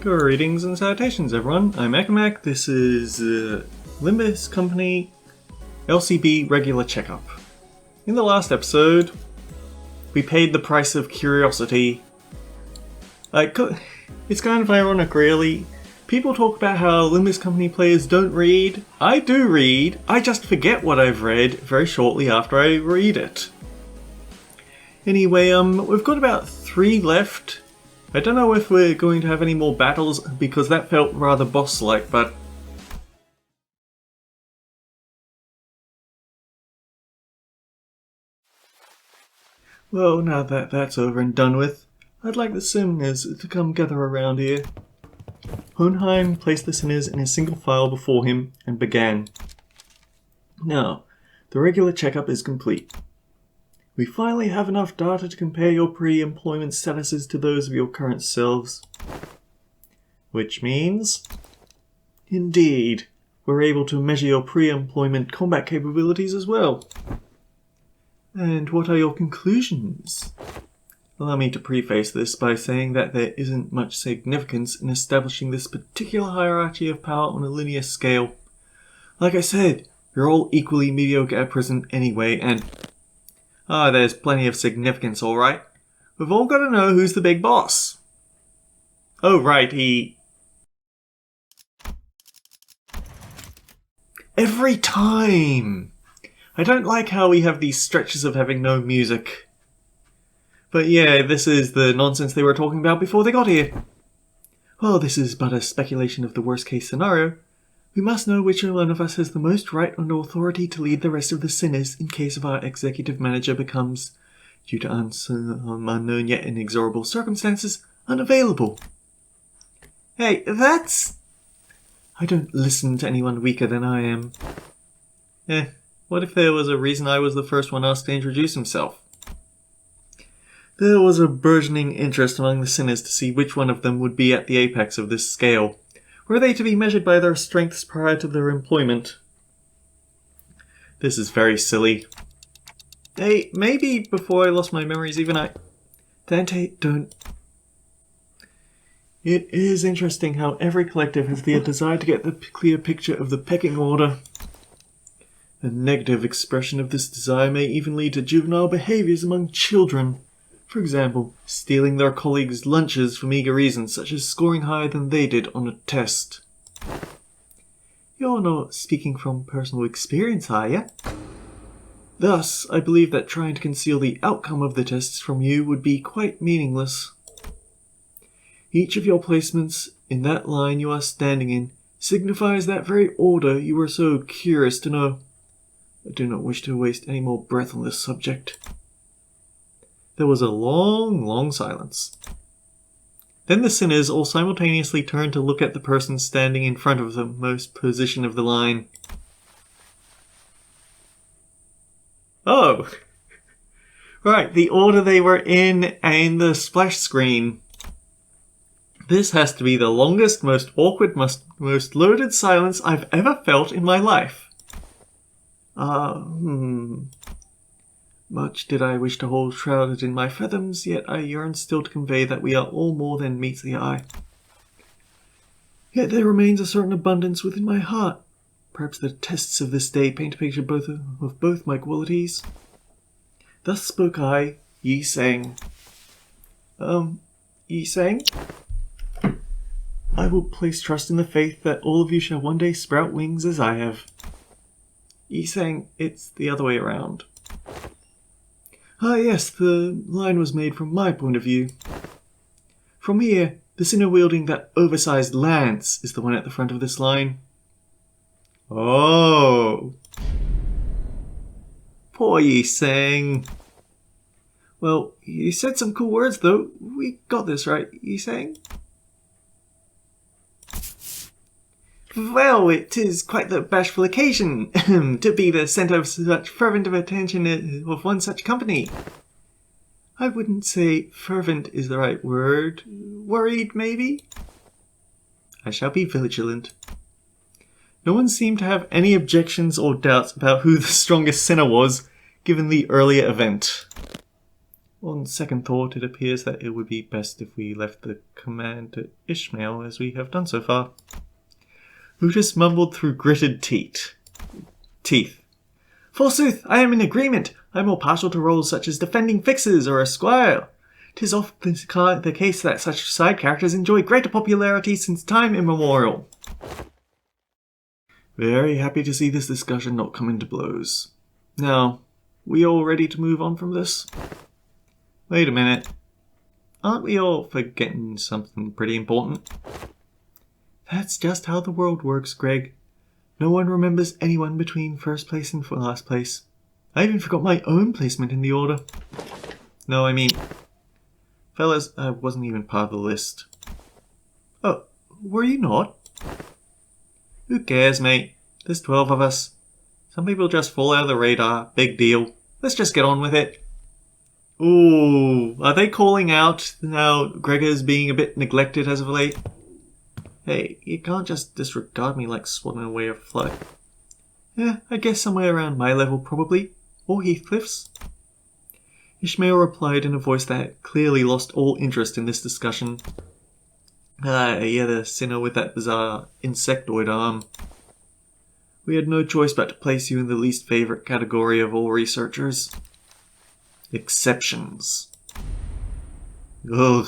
Greetings and salutations, everyone. I'm Ekamak. This is Limbus Company LCB regular checkup. In the last episode, we paid the price of curiosity. It's kind of ironic, really. People talk about how Limbus Company players don't read. I do read. I just forget what I've read very shortly after I read it. Anyway, we've got about 3 left. I don't know if we're going to have any more battles, because that felt rather boss-like, but... Well, now that that's over and done with, I'd like the sinners to come gather around here. Hohenheim placed the sinners in a single file before him and began. Now, the regular checkup is complete. We finally have enough data to compare your pre-employment statuses to those of your current selves. Which means... Indeed, we're able to measure your pre-employment combat capabilities as well. And what are your conclusions? Allow me to preface this by saying that there isn't much significance in establishing this particular hierarchy of power on a linear scale. Like I said, you're all equally mediocre at present anyway, and... there's plenty of significance, alright. We've all got to know who's the big boss. Oh, right, Every time! I don't like how we have these stretches of having no music. But yeah, this is the nonsense they were talking about before they got here. Well, this is but a speculation of the worst-case scenario. We must know which one of us has the most right and authority to lead the rest of the sinners in case of our executive manager becomes, due to unknown yet inexorable circumstances, unavailable. Hey, that's... I don't listen to anyone weaker than I am. What if there was a reason I was the first one asked to introduce himself? There was a burgeoning interest among the sinners to see which one of them would be at the apex of this scale. Were they to be measured by their strengths prior to their employment? This is very silly. Hey, maybe before I lost my memories Dante, don't... It is interesting how every collective has the desire to get the clear picture of the pecking order. A negative expression of this desire may even lead to juvenile behaviors among children. For example, stealing their colleagues' lunches for meager reasons, such as scoring higher than they did on a test. You're not speaking from personal experience, are you? Thus, I believe that trying to conceal the outcome of the tests from you would be quite meaningless. Each of your placements in that line you are standing in signifies that very order you were so curious to know. I do not wish to waste any more breath on this subject. There was a long, long silence. Then the sinners all simultaneously turned to look at the person standing in front of the most position of the line. Oh! Right, the order they were in the splash screen. This has to be the longest, most awkward, most loaded silence I've ever felt in my life. Much did I wish to hold shrouded in my fathoms, yet I yearn still to convey that we are all more than meets the eye. Yet there remains a certain abundance within my heart. Perhaps the tests of this day paint a picture of both my qualities. Thus spoke I, Yi Sang. Yi Sang? I will place trust in the faith that all of you shall one day sprout wings as I have. Yi Sang, it's the other way around. Yes, the line was made from my point of view. From here, the sinner wielding that oversized lance is the one at the front of this line. Oh! Poor Yi Sang. Well, you said some cool words, though. We got this, right, Yi Sang? Well, it is quite the bashful occasion to be the centre of such fervent attention of one such company. I wouldn't say fervent is the right word. Worried, maybe? I shall be vigilant. No one seemed to have any objections or doubts about who the strongest sinner was, given the earlier event. On second thought, it appears that it would be best if we left the command to Ishmael as we have done so far. Who just mumbled through gritted teeth. Forsooth, I am in agreement. I am more partial to roles such as defending fixers or a squire. 'Tis often the case that such side characters enjoy greater popularity since time immemorial. Very happy to see this discussion not come into blows. Now, we all ready to move on from this? Wait a minute. Aren't we all forgetting something pretty important? That's just how the world works, Greg. No one remembers anyone between first place and last place. I even forgot my own placement in the order. No, I mean... Fellas, I wasn't even part of the list. Oh, were you not? Who cares, mate? There's 12 of us. Some people just fall out of the radar. Big deal. Let's just get on with it. Ooh, are they calling out now Gregor's being a bit neglected as of late? Hey, you can't just disregard me like swatting away a fly. Yeah, I guess somewhere around my level probably. Or Heathcliff's. Ishmael replied in a voice that clearly lost all interest in this discussion. Yeah, the sinner with that bizarre insectoid arm. We had no choice but to place you in the least favourite category of all researchers. Exceptions. Ugh.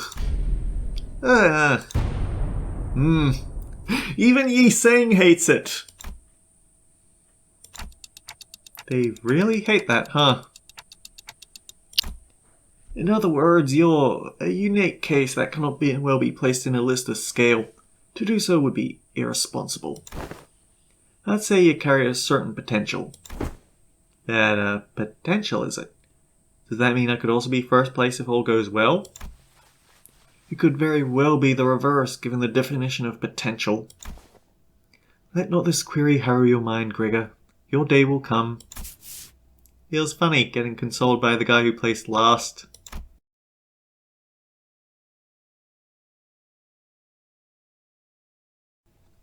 Even Yi Sang hates it. They really hate that, huh? In other words, you're a unique case that cannot well be placed in a list of scale. To do so would be irresponsible. I'd say you carry a certain potential. That, potential, is it? Does that mean I could also be first place if all goes well? It could very well be the reverse, given the definition of potential. Let not this query harrow your mind, Gregor. Your day will come. Feels funny getting consoled by the guy who placed last.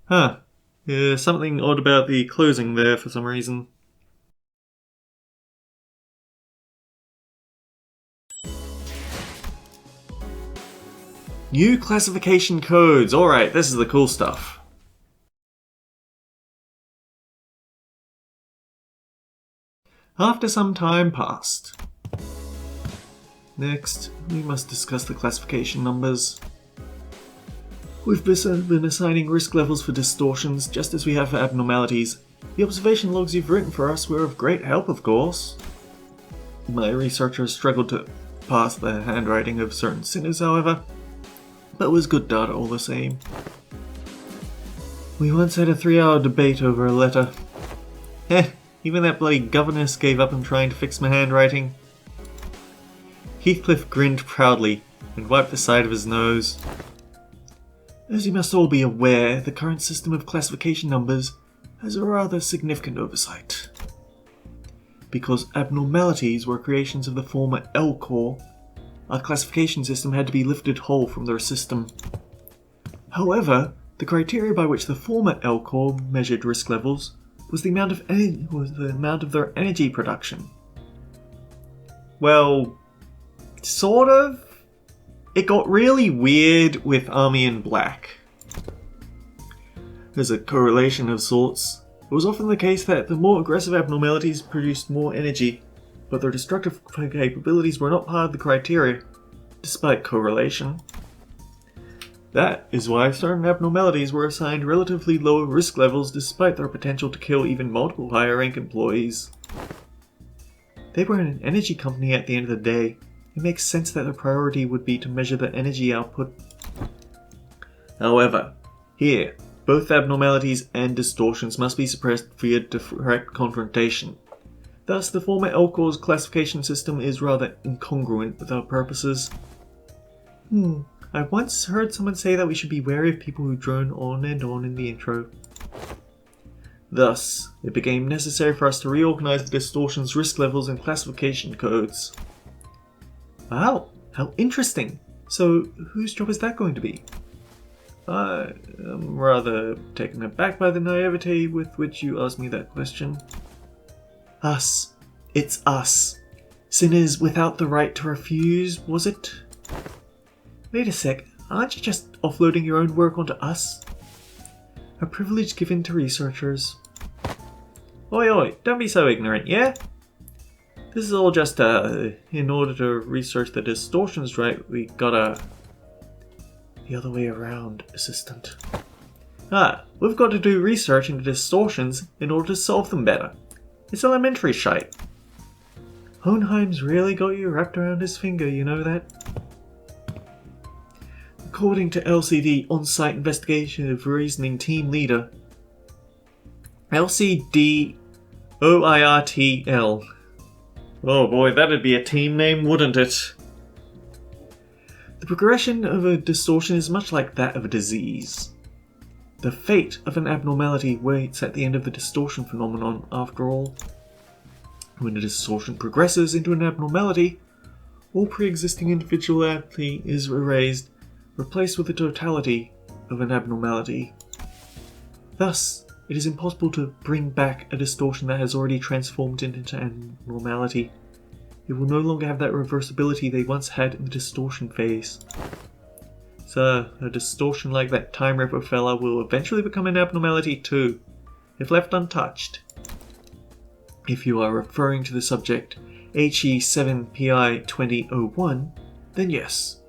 Huh. Something odd about the closing there for some reason. New classification codes. Alright, this is the cool stuff. After some time passed. Next, we must discuss the classification numbers. We've been assigning risk levels for distortions, just as we have for abnormalities. The observation logs you've written for us were of great help, of course. My researchers struggled to pass the handwriting of certain sinners, however, but it was good data all the same. We once had a 3-hour debate over a letter. Even that bloody governess gave up on trying to fix my handwriting. Heathcliff grinned proudly and wiped the side of his nose. As you must all be aware, the current system of classification numbers has a rather significant oversight. Because abnormalities were creations of the former L Corps, our classification system had to be lifted whole from their system. However, the criteria by which the former L Corps measured risk levels was the amount of their energy production. Well, sort of. It got really weird with Army in Black. There's a correlation of sorts. It was often the case that the more aggressive abnormalities produced more energy, but their destructive capabilities were not part of the criteria, despite correlation. That is why certain abnormalities were assigned relatively low risk levels despite their potential to kill even multiple higher rank employees. They were in an energy company at the end of the day. It makes sense that their priority would be to measure the energy output. However, here, both abnormalities and distortions must be suppressed via direct confrontation. Thus, the former L Corps' classification system is rather incongruent with our purposes. I once heard someone say that we should be wary of people who drone on and on in the intro. Thus, it became necessary for us to reorganize the distortion's risk levels and classification codes. Wow, how interesting! So, whose job is that going to be? I'm rather taken aback by the naivety with which you asked me that question. Us. It's us. Sinners without the right to refuse, was it? Wait a sec, aren't you just offloading your own work onto us? A privilege given to researchers. Oi oi, don't be so ignorant, yeah? This is all just, in order to research the distortions, right? We gotta... The other way around, assistant. We've got to do research into distortions in order to solve them better. It's elementary shite. Hohenheim's really got you wrapped around his finger, you know that? According to LCD On-Site Investigation of Reasoning Team Leader, LCD OIRTL. Oh boy, that'd be a team name, wouldn't it? The progression of a distortion is much like that of a disease. The fate of an abnormality waits at the end of the distortion phenomenon, after all. When a distortion progresses into an abnormality, all pre-existing individuality is erased, replaced with the totality of an abnormality. Thus, it is impossible to bring back a distortion that has already transformed into abnormality. It will no longer have that reversibility they once had in the distortion phase. So, a distortion like that Time Ripper fella will eventually become an abnormality too, if left untouched. If you are referring to the subject HE7PI2001, then yes.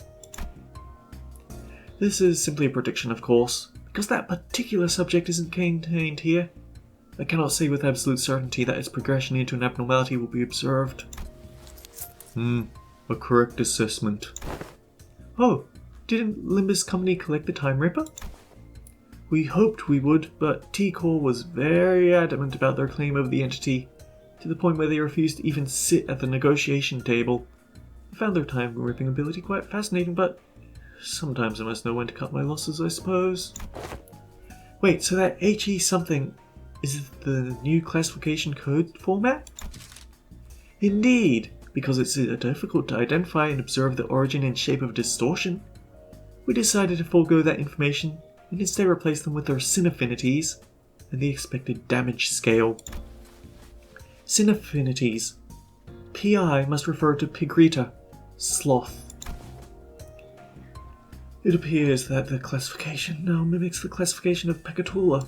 This is simply a prediction, of course, because that particular subject isn't contained here. I cannot say with absolute certainty that its progression into an abnormality will be observed. A correct assessment. Oh, didn't Limbus Company collect the Time Ripper? We hoped we would, but T-Core was very adamant about their claim over the entity, to the point where they refused to even sit at the negotiation table. I found their time-ripping ability quite fascinating, but sometimes I must know when to cut my losses, I suppose. Wait, so that HE something, is it the new classification code format? Indeed, because it's difficult to identify and observe the origin and shape of distortion. We decided to forego that information and instead replace them with their sin affinities and the expected damage scale. Sin affinities. PI must refer to Pigrita, sloth. It appears that the classification now mimics the classification of Pecatula.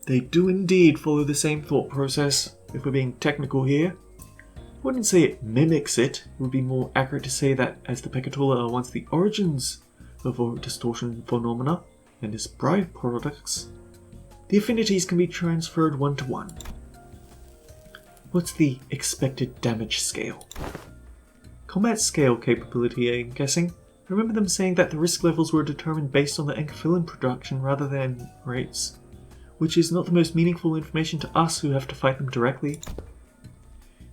They do indeed follow the same thought process, if we're being technical here. I wouldn't say it mimics it. It would be more accurate to say that as the Pecatula are once the origins of our distortion phenomena and its byproducts, the affinities can be transferred one-to-one. What's the expected damage scale? Combat scale capability, I'm guessing. I remember them saying that the risk levels were determined based on the enkephalin production rather than rates, which is not the most meaningful information to us who have to fight them directly.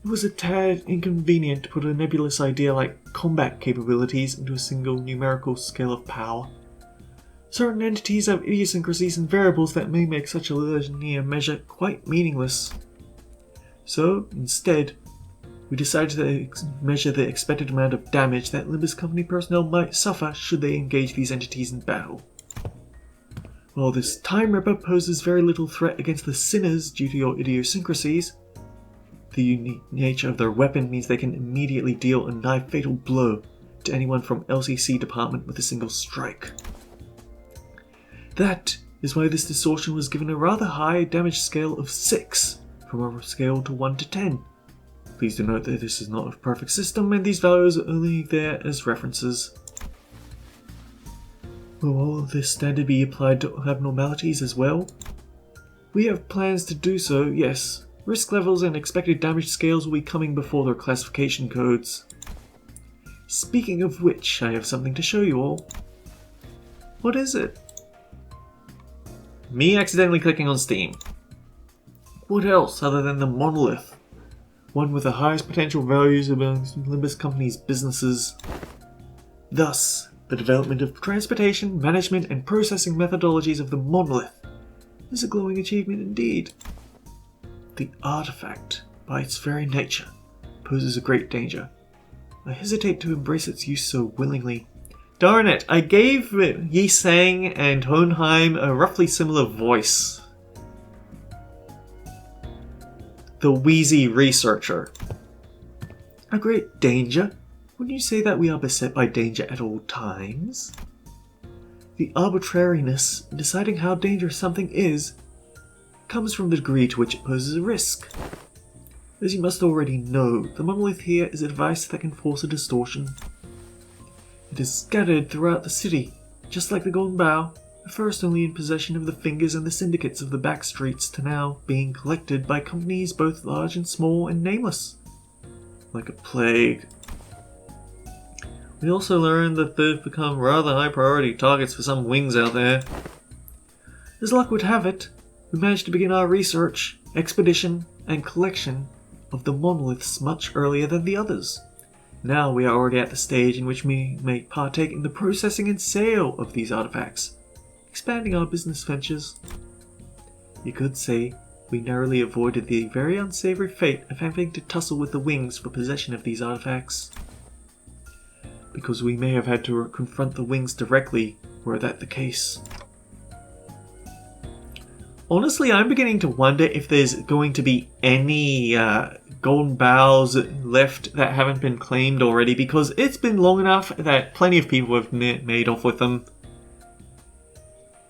It was a tad inconvenient to put a nebulous idea like combat capabilities into a single numerical scale of power. Certain entities have idiosyncrasies and variables that may make such a linear measure quite meaningless. So, instead, we decided to measure the expected amount of damage that Limbus Company personnel might suffer should they engage these entities in battle. While this Time Ripper poses very little threat against the sinners due to your idiosyncrasies, the unique nature of their weapon means they can immediately deal a nigh-fatal blow to anyone from LCC department with a single strike. That is why this distortion was given a rather high damage scale of 6, from a scale to 1 to 10. Please do note that this is not a perfect system and these values are only there as references. Will all of this standard be applied to abnormalities as well? We have plans to do so, yes. Risk levels and expected damage scales will be coming before their classification codes. Speaking of which, I have something to show you all. What is it? Me accidentally clicking on Steam. What else other than the monolith? One with the highest potential values among Limbus Company's businesses. Thus, the development of transportation, management, and processing methodologies of the monolith is a glowing achievement indeed. The artifact, by its very nature, poses a great danger. I hesitate to embrace its use so willingly. Darn it, I gave Yi-Sang and Hohenheim a roughly similar voice. The wheezy researcher. A great danger? Wouldn't you say that we are beset by danger at all times? The arbitrariness in deciding how dangerous something is comes from the degree to which it poses a risk. As you must already know, the monolith here is a device that can force a distortion. It is scattered throughout the city, just like the Golden Bough, at first only in possession of the fingers and the syndicates of the back streets to now being collected by companies both large and small and nameless. Like a plague. We also learned that they've become rather high priority targets for some wings out there. As luck would have it, we managed to begin our research, expedition, and collection of the monoliths much earlier than the others. Now we are already at the stage in which we may partake in the processing and sale of these artifacts, expanding our business ventures. You could say we narrowly avoided the very unsavory fate of having to tussle with the wings for possession of these artifacts. Because we may have had to confront the wings directly, were that the case. Honestly, I'm beginning to wonder if there's going to be any golden boughs left that haven't been claimed already, because it's been long enough that plenty of people have made off with them.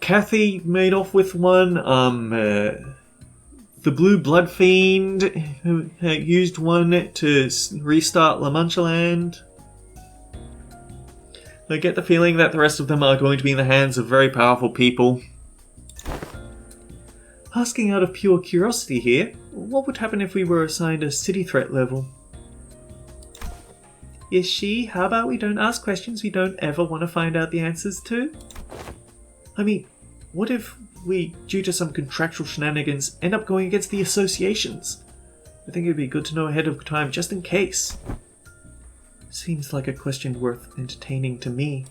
Kathy made off with one. The Blue Blood Fiend who used one to restart La Mancha Land. I get the feeling that the rest of them are going to be in the hands of very powerful people. Asking out of pure curiosity here, what would happen if we were assigned a city threat level? Yes, how about we don't ask questions we don't ever want to find out the answers to? I mean, what if we, due to some contractual shenanigans, end up going against the associations? I think it'd be good to know ahead of time just in case. Seems like a question worth entertaining to me.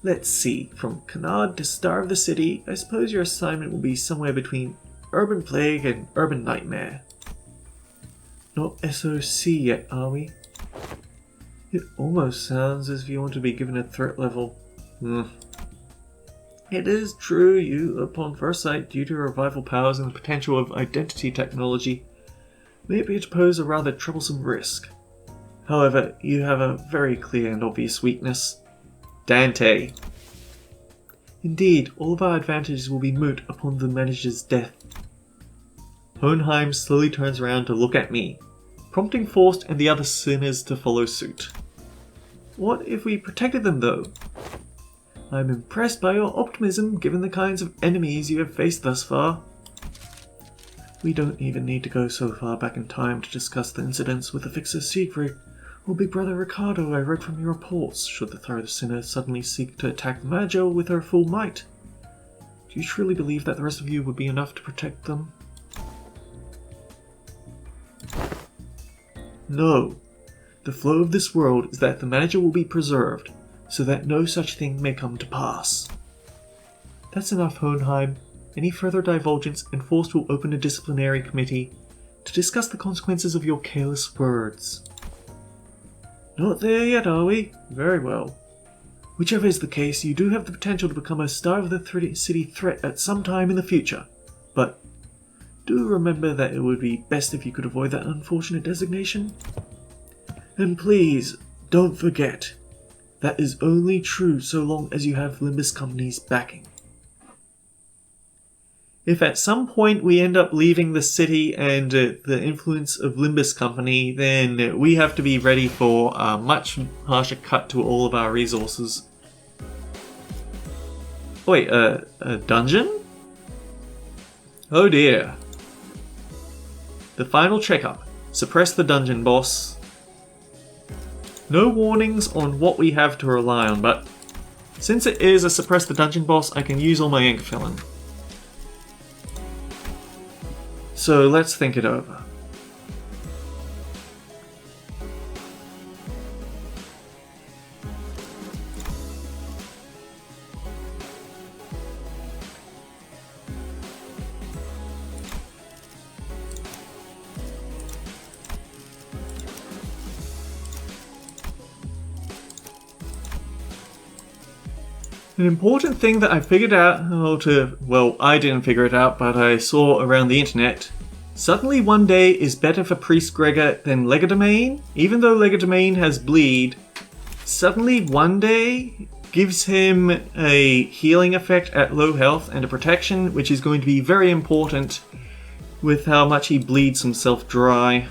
Let's see, from Canard to Star of the City, I suppose your assignment will be somewhere between Urban Plague and Urban Nightmare. Not SOC yet, are we? It almost sounds as if you want to be given a threat level. It is true, you, upon first sight, due to your revival powers and the potential of identity technology, may appear to pose a rather troublesome risk. However, you have a very clear and obvious weakness. Dante. Indeed, all of our advantages will be moot upon the manager's death. Hohenheim slowly turns around to look at me, prompting Faust and the other sinners to follow suit. What if we protected them, though? I'm impressed by your optimism, given the kinds of enemies you have faced thus far. We don't even need to go so far back in time to discuss the incidents with the fixer Siegfried or Big Brother Ricardo I read from your reports, should the third sinner suddenly seek to attack the manager with her full might. Do you truly believe that the rest of you would be enough to protect them? No. The flow of this world is that the manager will be preserved, so that no such thing may come to pass. That's enough, Hohenheim. Any further divulgence, and Faust will open a disciplinary committee to discuss the consequences of your careless words. Not there yet, are we? Very well. Whichever is the case, you do have the potential to become a Star of the City threat at some time in the future. But do remember that it would be best if you could avoid that unfortunate designation. And please, don't forget, that is only true so long as you have Limbus Company's backing. If at some point we end up leaving the city and the influence of Limbus Company, then we have to be ready for a much harsher cut to all of our resources. Wait, a dungeon? Oh dear. The final checkup. Suppress the dungeon boss. No warnings on what we have to rely on, but since it is a suppress the dungeon boss, I can use all my ink filling. So let's think it over. An important thing that I figured out, I didn't figure it out, but I saw around the internet, Suddenly one day is better for Priest Gregor than Legerdemain, even though Legerdemain has bleed. Suddenly one day gives him a healing effect at low health and a protection, which is going to be very important with how much he bleeds himself dry.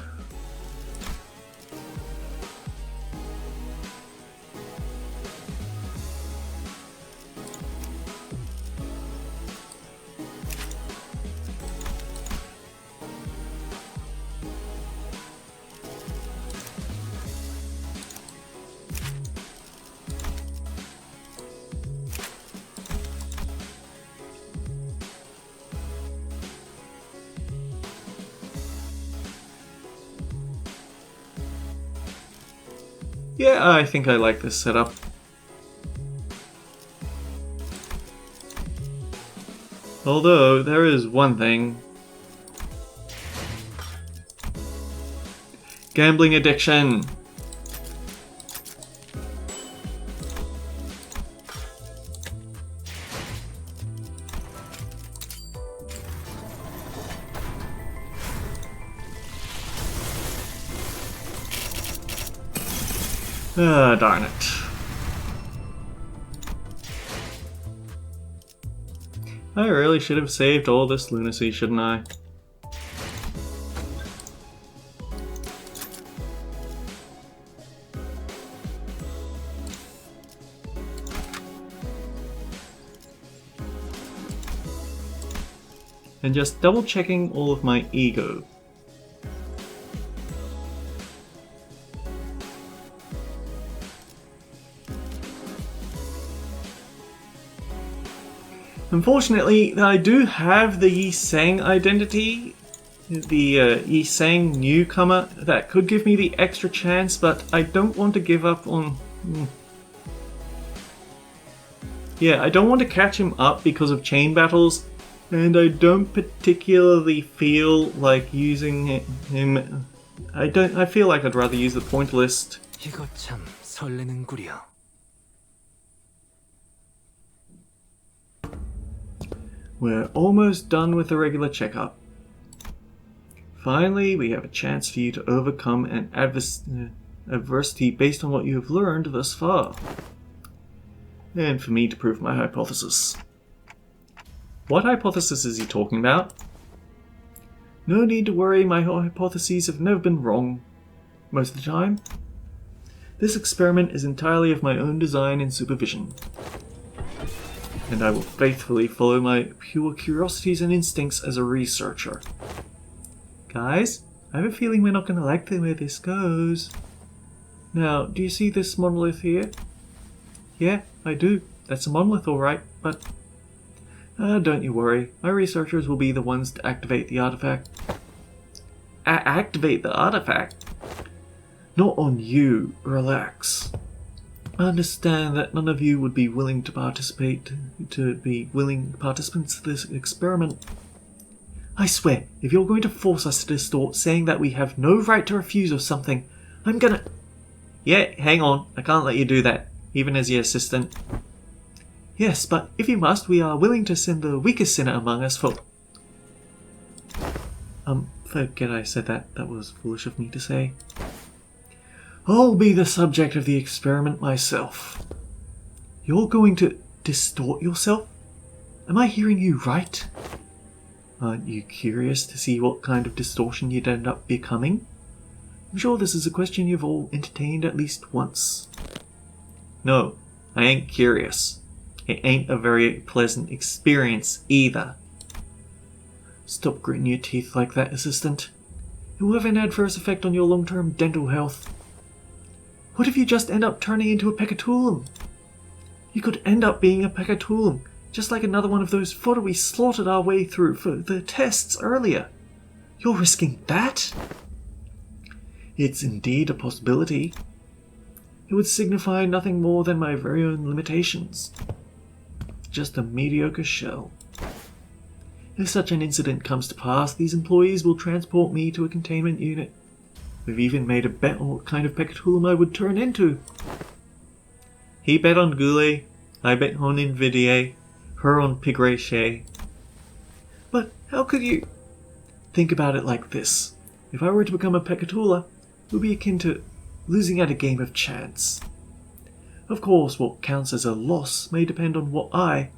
Yeah, I think I like this setup. Although, there is one thing. Gambling addiction. Ah, darn it. I really should have saved all this lunacy, shouldn't I? And just double checking all of my ego. Unfortunately, I do have the Yi Sang identity, the Yi Sang newcomer, that could give me the extra chance, but I don't want to give up on... Yeah, I don't want to catch him up because of chain battles, and I don't particularly feel like using him... I feel like I'd rather use the point list. 이거 참 설레는구려. We're almost done with the regular checkup. Finally, we have a chance for you to overcome an adversity based on what you have learned thus far. And for me to prove my hypothesis. What hypothesis is he talking about? No need to worry, my hypotheses have never been wrong. Most of the time. This experiment is entirely of my own design and supervision. And I will faithfully follow my pure curiosities and instincts as a researcher. Guys, I have a feeling we're not going to like the way this goes. Now, do you see this monolith here? Yeah, I do. That's a monolith alright, but... don't you worry. My researchers will be the ones to activate the artifact. Activate the artifact? Not on you. Relax. I understand that none of you would be willing to participants to this experiment. I swear, if you're going to force us to distort, saying that we have no right to refuse or something, I'm gonna... Yeah, hang on, I can't let you do that, even as your assistant. Yes, but if you must, we are willing to send the weakest sinner among us for... Forget I said that. That was foolish of me to say. I'll be the subject of the experiment myself. You're going to distort yourself? Am I hearing you right? Aren't you curious to see what kind of distortion you'd end up becoming? I'm sure this is a question you've all entertained at least once. No, I ain't curious. It ain't a very pleasant experience either. Stop gritting your teeth like that, assistant. It will have an adverse effect on your long-term dental health. What if you just end up turning into a Pecatulum? You could end up being a Pecatulum, just like another one of those fodder we slaughtered our way through for the tests earlier. You're risking that? It's indeed a possibility. It would signify nothing more than my very own limitations. Just a mediocre shell. If such an incident comes to pass, these employees will transport me to a containment unit. We've even made a bet on what kind of Pecatulum I would turn into. He bet on Goulet, I bet on Invidier, her on Pigray. But how could you... Think about it like this. If I were to become a Pekatula, it would be akin to losing at a game of chance. Of course, what counts as a loss may depend on what I,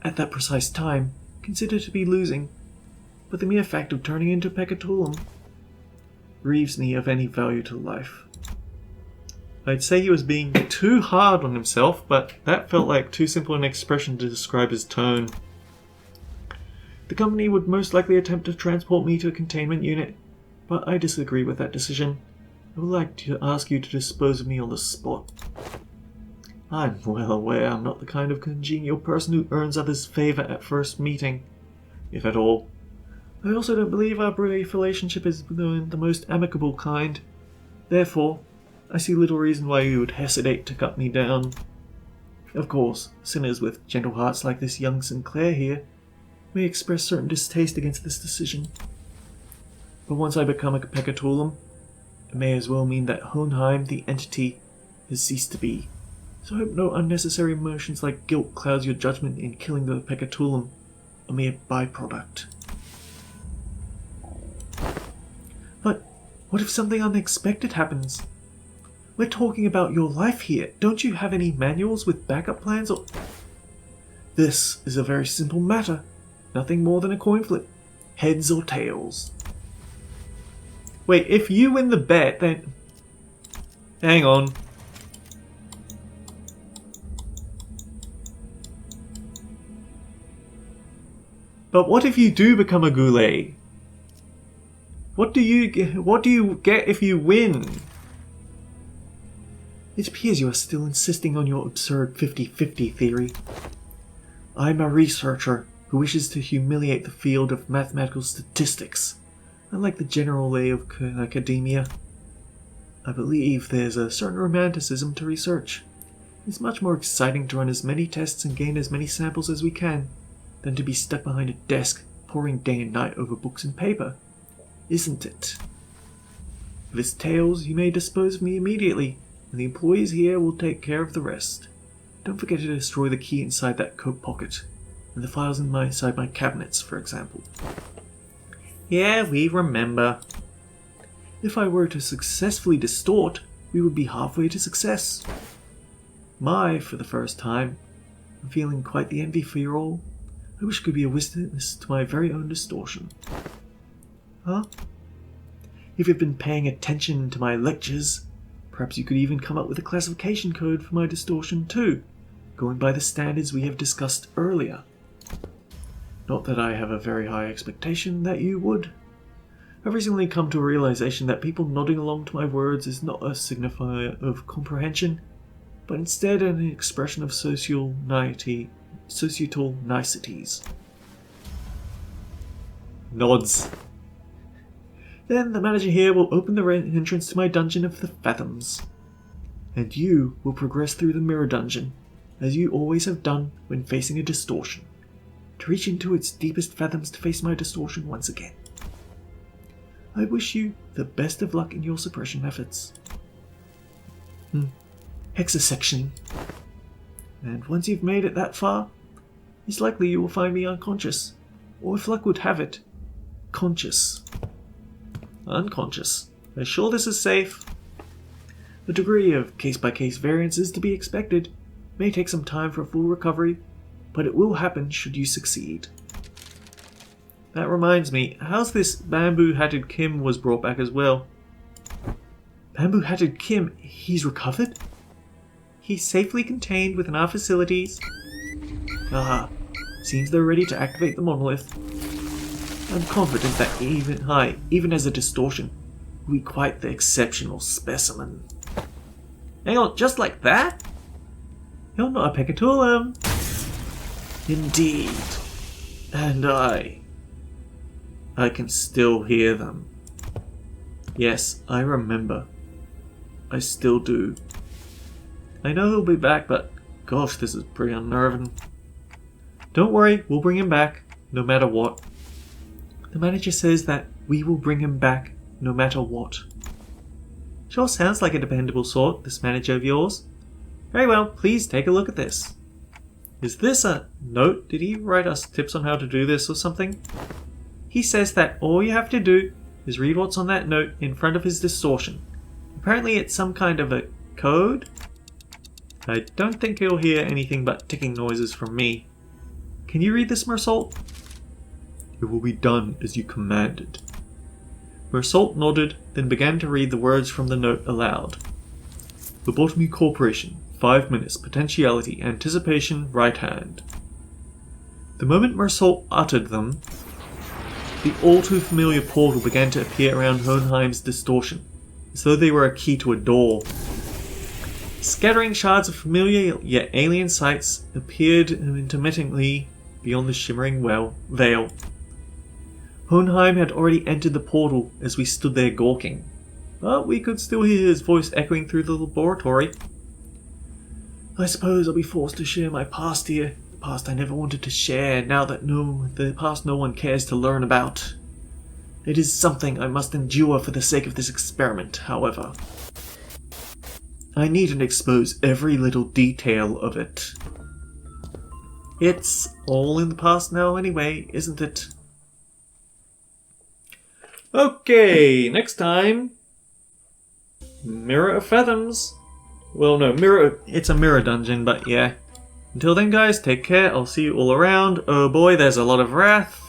at that precise time, consider to be losing, but the mere fact of turning into Pekatulum grieves me of any value to life. I'd say he was being too hard on himself, but that felt like too simple an expression to describe his tone. The company would most likely attempt to transport me to a containment unit, but I disagree with that decision. I would like to ask you to dispose of me on the spot. I'm well aware I'm not the kind of congenial person who earns others' favour at first meeting, if at all. I also don't believe our brief relationship is the most amicable kind. Therefore, I see little reason why you would hesitate to cut me down. Of course, sinners with gentle hearts like this young Sinclair here may express certain distaste against this decision. But once I become a Pekatulum, it may as well mean that Hohenheim, the entity, has ceased to be. So I hope no unnecessary emotions like guilt clouds your judgment in killing the Pekatulum, a mere byproduct. But what if something unexpected happens? We're talking about your life here. Don't you have any manuals with backup plans or... This is a very simple matter. Nothing more than a coin flip. Heads or tails. Wait, if you win the bet, then... Hang on. But what if you do become a Goulet? What do you get if you win? It appears you are still insisting on your absurd 50-50 theory. I'm a researcher who wishes to humiliate the field of mathematical statistics, unlike the general lay of academia. I believe there's a certain romanticism to research. It's much more exciting to run as many tests and gain as many samples as we can, than to be stuck behind a desk poring day and night over books and paper. Isn't it? If it's tails, you may dispose of me immediately, and the employees here will take care of the rest. Don't forget to destroy the key inside that coat pocket, and the files inside my cabinets, for example. Yeah, we remember. If I were to successfully distort, we would be halfway to success. For the first time, I'm feeling quite the envy for you all. I wish I could be a witness to my very own distortion. Huh? If you've been paying attention to my lectures, perhaps you could even come up with a classification code for my distortion too, going by the standards we have discussed earlier. Not that I have a very high expectation that you would. I've recently come to a realization that people nodding along to my words is not a signifier of comprehension, but instead an expression of societal niceties. Nods. Then the manager here will open the entrance to my dungeon of the Fathoms, and you will progress through the mirror dungeon, as you always have done when facing a distortion, to reach into its deepest fathoms to face my distortion once again. I wish you the best of luck in your suppression efforts. Hexasection. And once you've made it that far, it's likely you will find me unconscious, or if luck would have it, conscious. Unconscious. Are you sure this is safe? The degree of case-by-case variance is to be expected. It may take some time for a full recovery, but it will happen should you succeed. That reminds me, how's this Bamboo-Hatted Kim was brought back as well? Bamboo-Hatted Kim, he's recovered? He's safely contained within our facilities. Seems they're ready to activate the monolith. I'm confident that even as a distortion, will be quite the exceptional specimen. Hang on, just like that? You're not a Pekatulum. Indeed. And I can still hear them. Yes, I remember. I still do. I know he'll be back, but gosh, this is pretty unnerving. Don't worry, we'll bring him back, no matter what. The manager says that we will bring him back, no matter what. Sure sounds like a dependable sort, this manager of yours. Very well, please take a look at this. Is this a note? Did he write us tips on how to do this or something? He says that all you have to do is read what's on that note in front of his distortion. Apparently it's some kind of a code. I don't think he'll hear anything but ticking noises from me. Can you read this, Mersault? It will be done as you commanded. Mersault nodded, then began to read the words from the note aloud. Lobotomy Corporation, 5 minutes, potentiality, anticipation, right hand. The moment Mersault uttered them, the all-too-familiar portal began to appear around Hohenheim's distortion, as though they were a key to a door. Scattering shards of familiar yet alien sights appeared intermittently beyond the shimmering veil. Hohenheim had already entered the portal as we stood there gawking, but we could still hear his voice echoing through the laboratory. I suppose I'll be forced to share my past here. The past I never wanted to share, the past no one cares to learn about. It is something I must endure for the sake of this experiment, however. I needn't expose every little detail of it. It's all in the past now anyway, isn't it? Okay, next time. Mirror of Fathoms. Well, no, it's a mirror dungeon, but yeah. Until then, guys, take care. I'll see you all around. Oh boy, there's a lot of wrath.